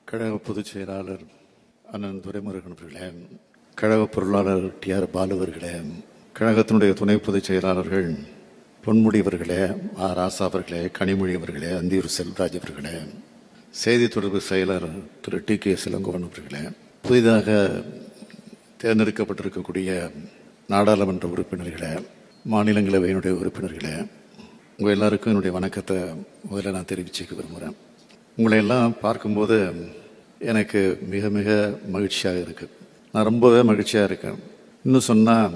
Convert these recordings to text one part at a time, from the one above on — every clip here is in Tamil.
கழக பொதுச் செயலாளர் அண்ணன் துரைமுருகன் அவர்களே, கழக பொருளாளர் டி.ஆர். பாலு அவர்களே, கழகத்தினுடைய துணை பொதுச் செயலாளர்கள் பொன்முடி அவர்களே, ராசா அவர்களே, கனிமொழி அவர்களே, அந்தியூர் செல்வராஜ் அவர்களே, செய்தி தொடர்பு செயலர் திரு டி.கே. இளங்கோவன் அவர்களே, புதிதாக தேர்ந்தெடுக்கப்பட்டிருக்கக்கூடிய நாடாளுமன்ற உறுப்பினர்களே, மாநிலங்களவையினுடைய உறுப்பினர்களே, உங்கள் எல்லாருக்கும் என்னுடைய வணக்கத்தை முதல்ல நான் தெரிவிச்சுக்க விரும்புகிறேன். உங்களை எல்லாம் பார்க்கும்போது எனக்கு மிக மிக மகிழ்ச்சியாக இருக்குது. நான் ரொம்பவே மகிழ்ச்சியாக இருக்கேன். இன்னும் சொன்னால்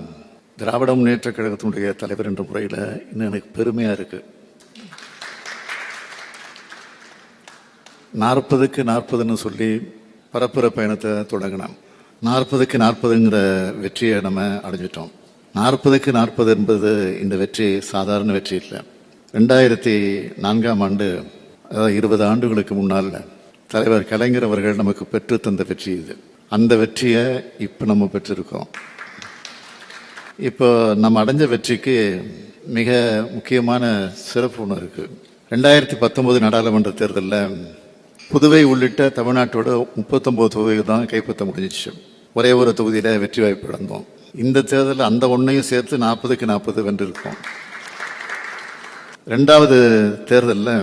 திராவிட முன்னேற்ற கழகத்தினுடைய தலைவர் என்ற முறையில் இன்னும் எனக்கு பெருமையாக இருக்குது. 40க்கு 40ன்னு சொல்லி பரப்புற பயணத்தை தொடங்கினோம். 40க்கு 40ங்கிற வெற்றியை நம்ம அடைஞ்சிட்டோம். 40க்கு 40 என்பது இந்த வெற்றி சாதாரண வெற்றி இல்லை. 2004ஆம் ஆண்டு, அதாவது 20 ஆண்டுகளுக்கு முன்னால் தலைவர் கலைஞர் அவர்கள் நமக்கு பெற்று தந்த வெற்றி இது. அந்த வெற்றியை இப்போ நம்ம பெற்றிருக்கோம். இப்போ நம்ம அடைஞ்ச வெற்றிக்கு மிக முக்கியமான சிறப்பு ஒன்று இருக்கு. 2019 நாடாளுமன்ற தேர்தலில் புதுவை உள்ளிட்ட தமிழ்நாட்டோட 39 தொகுதிகள் தான் கைப்பற்ற முடிஞ்சிச்சு. ஒரே ஒரு தொகுதியில் வெற்றி வாய்ப்பு இழந்தோம். இந்த தேர்தலில் அந்த ஒன்றையும் சேர்த்து 40க்கு 40 வென்றிருக்கோம். 2வது தேர்தலில்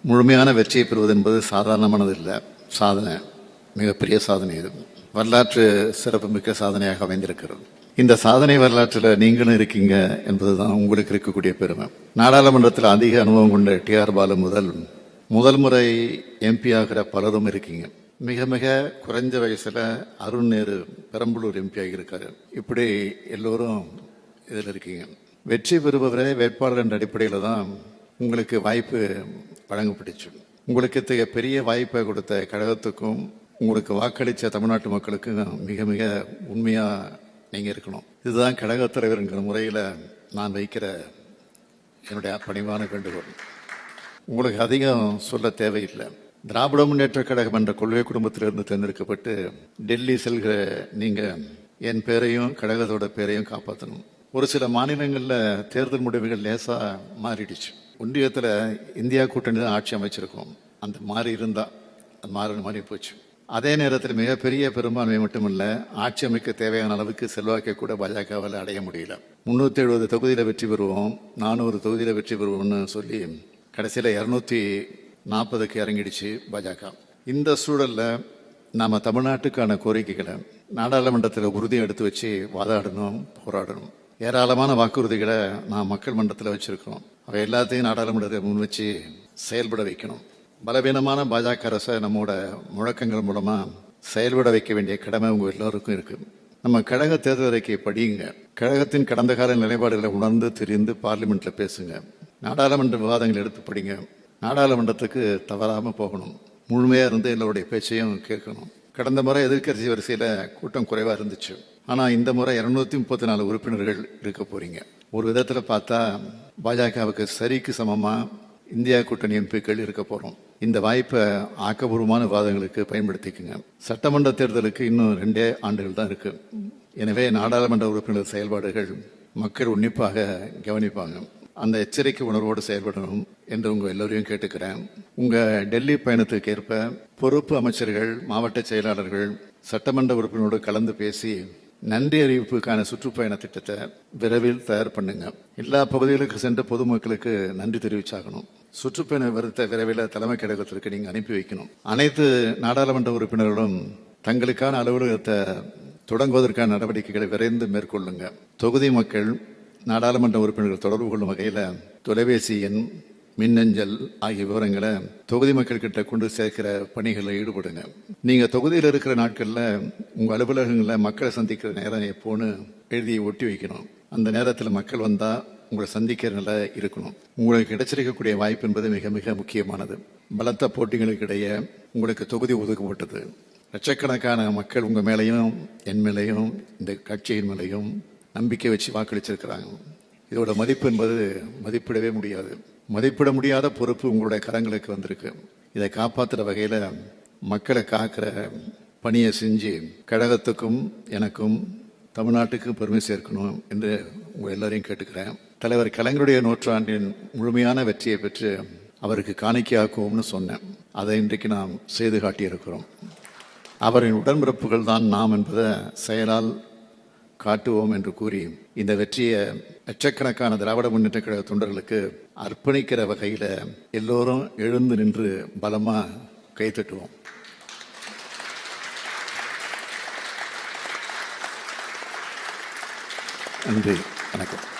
முழுமையான வெற்றியை பெறுவது என்பது சாதாரணமானது இல்லை, சாதனை, மிகப்பெரிய சாதனை. இது வரலாற்று சிறப்புமிக்க சாதனையாக அமைந்திருக்கிறது. இந்த சாதனை வரலாற்றில் நீங்களும் இருக்கீங்க என்பதுதான் உங்களுக்கு இருக்கக்கூடிய பெருமை. நாடாளுமன்றத்தில் அதிக அனுபவம் கொண்ட டி.ஆர். பாலு முதல் முறை எம்பி ஆகிற பலரும் இருக்கீங்க. மிக மிக குறைஞ்ச வயசுல அருண் நேரு பெரம்பலூர் எம்பி ஆகியிருக்காரு. இப்படி எல்லோரும் இதில் இருக்கீங்க. வெற்றி பெறுபவரே வேட்பாளர் என்ற அடிப்படையில் தான் உங்களுக்கு வாய்ப்பு வழங்கப்பட்டுச்சு. உங்களுக்கு இத்தகைய பெரிய வாய்ப்பை கொடுத்த கழகத்துக்கும் உங்களுக்கு வாக்களித்த தமிழ்நாட்டு மக்களுக்கும் மிக மிக உண்மையாக நீங்கள் இருக்கணும். இதுதான் கழகத் தலைவர் என்கிற முறையில் நான் வைக்கிற என்னுடைய பணிவான வேண்டுகோள். உங்களுக்கு அதிகம் சொல்ல தேவையில்லை. திராவிட முன்னேற்ற கழகம் என்ற கொள்கை குடும்பத்திலிருந்து தேர்ந்தெடுக்கப்பட்டு டெல்லி செல்கிற நீங்கள் என் பேரையும் கழகத்தோட பேரையும் காப்பாற்றணும். ஒரு சில மாநிலங்களில் தேர்தல் முடிவுகள் லேசாக மாறிடுச்சு. ஒன்றியத்தில் இந்தியா கூட்டணி தான் ஆட்சி அமைச்சிருக்கோம். அந்த மாறி இருந்தால் அது மாறி போச்சு. அதே நேரத்தில் மிகப்பெரிய பெரும்பான்மை மட்டுமல்ல, ஆட்சி அமைக்க தேவையான அளவுக்கு செல்வாக்கை கூட பாஜகவால் அடைய முடியல. 370 தொகுதியில் வெற்றி பெறுவோம், 400 தொகுதியில் வெற்றி பெறுவோம்னு சொல்லி கடைசியில் 240க்கு இறங்கிடுச்சு பாஜக. இந்த சூழலில் நாம் தமிழ்நாட்டுக்கான கோரிக்கைகளை நாடாளுமன்றத்தில் உறுதியை எடுத்து வச்சு வாதாடணும், போராடணும். ஏராளமான வாக்குறுதிகளை நான் மக்கள் மன்றத்தில் வச்சிருக்கோம். அவை எல்லாத்தையும் நாடாளுமன்றத்தை முன் வச்சு செயல்பட வைக்கணும். பலவீனமான பாஜக அரசை நம்மோட முழக்கங்கள் மூலமா செயல்பட வைக்க வேண்டிய கடமை உங்க எல்லோருக்கும் இருக்கு. நம்ம கழக தேர்தல் அறிக்கையை படியுங்க. கழகத்தின் கடந்த கால நிலைப்பாடுகளை உணர்ந்து தெரிந்து பார்லிமெண்ட்ல பேசுங்க. நாடாளுமன்ற விவாதங்கள் எடுத்து படிங்க. நாடாளுமன்றத்துக்கு தவறாம போகணும். முழுமையா இருந்து எல்லோருடைய பேச்சையும் கேட்கணும். கடந்த முறை எதிர்க்கட்சி வரிசையில கூட்டம் குறைவா இருந்துச்சு. ஆனா இந்த முறை 234 உறுப்பினர்கள் இருக்க போறீங்க. ஒரு விதத்துல பார்த்தா பாஜகவுக்கு சரிக்கு சமமா இந்தியா கூட்டணி எம்பிக்கள் இருக்க போறோம். இந்த வாய்ப்பை ஆக்கப்பூர்வமான விவாதங்களுக்கு பயன்படுத்திக்குங்க. சட்டமன்ற தேர்தலுக்கு இன்னும் 2 ஆண்டுகள் தான் இருக்கு. எனவே நாடாளுமன்ற உறுப்பினர் செயல்பாடுகள் மக்கள் உன்னிப்பாக கவனிப்பாங்க. அந்த எச்சரிக்கை உணர்வோடு செயல்படணும் என்று உங்க எல்லோரையும் கேட்டுக்கிறேன். உங்க டெல்லி பயணத்துக்கு ஏற்ப பொறுப்பு அமைச்சர்கள், மாவட்ட செயலாளர்கள், சட்டமன்ற உறுப்பினரோடு கலந்து பேசி நன்றி அறிவிப்புக்கான சுற்றுப்பயண திட்டத்தை விரைவில் தயார் பண்ணுங்க. எல்லா பகுதிகளுக்கு சென்று பொதுமக்களுக்கு நன்றி தெரிவிச்சாகணும். சுற்றுப்பயண விவரத்தை விரைவில் தலைமை கழகத்திற்கு நீங்க அனுப்பி வைக்கணும். அனைத்து நாடாளுமன்ற உறுப்பினர்களும் தங்களுக்கான அலுவலகத்தை தொடங்குவதற்கான நடவடிக்கைகளை விரைந்து மேற்கொள்ளுங்க. தொகுதி மக்கள் நாடாளுமன்ற உறுப்பினர்கள் தொடர்பு கொள்ளும் வகையில் தொலைபேசி எண், மின்னஞ்சல் ஆகிய விவரங்களை தொகுதி மக்கள் கிட்ட கொண்டு சேர்க்கிற பணிகளில் ஈடுபடுங்க. நீங்க தொகுதியில் இருக்கிற நாட்கள்ல உங்க அலுவலகங்களில் மக்களை சந்திக்கிற நேரம் எப்போன்னு எழுதியை ஒட்டி வைக்கணும். அந்த நேரத்தில் மக்கள் வந்தா உங்களை சந்திக்கிற நிலை இருக்கணும். உங்களுக்கு கிடைச்சிருக்கக்கூடிய வாய்ப்பு என்பது மிக மிக முக்கியமானது. பலத்த போட்டிகளுக்கு இடையே உங்களுக்கு தொகுதி ஒதுக்கப்பட்டது. லட்சக்கணக்கான மக்கள் உங்க மேலையும் என் மேலையும் இந்த கட்சியின் மேலையும் நம்பிக்கை வச்சு வாக்களிச்சிருக்கிறாங்க. இதோட மதிப்பு என்பது மதிப்பிடவே முடியாது. மதிப்பிட முடியாத பொறுப்பு உங்களுடைய கரங்களுக்கு வந்திருக்கு. இதை காப்பாற்றுற வகையில் மக்களை காக்கிற பணியை செஞ்சு கழகத்துக்கும் எனக்கும் தமிழ்நாட்டுக்கும் பெருமை சேர்க்கணும் என்று உங்கள் எல்லாரையும் கேட்டுக்கிறேன். தலைவர் கலைஞருடைய நூற்றாண்டின் முழுமையான வெற்றியை பெற்று அவருக்கு காணிக்கையாக்குவோம்னு சொன்னேன். அதை இன்றைக்கு நாம் செய்து காட்டியிருக்கிறோம். அவரின் உடன்பிறப்புகள் தான் நாம் என்பதை செயலால் காட்டுவோம் என்று கூறி இந்த வெற்றியை லட்சக்கணக்கான திராவிட முன்னேற்ற கழக தொண்டர்களுக்கு அர்ப்பணிக்கிற வகையில் எல்லோரும் எழுந்து நின்று பலமா கைத்தட்டுவோம். நன்றி, வணக்கம்.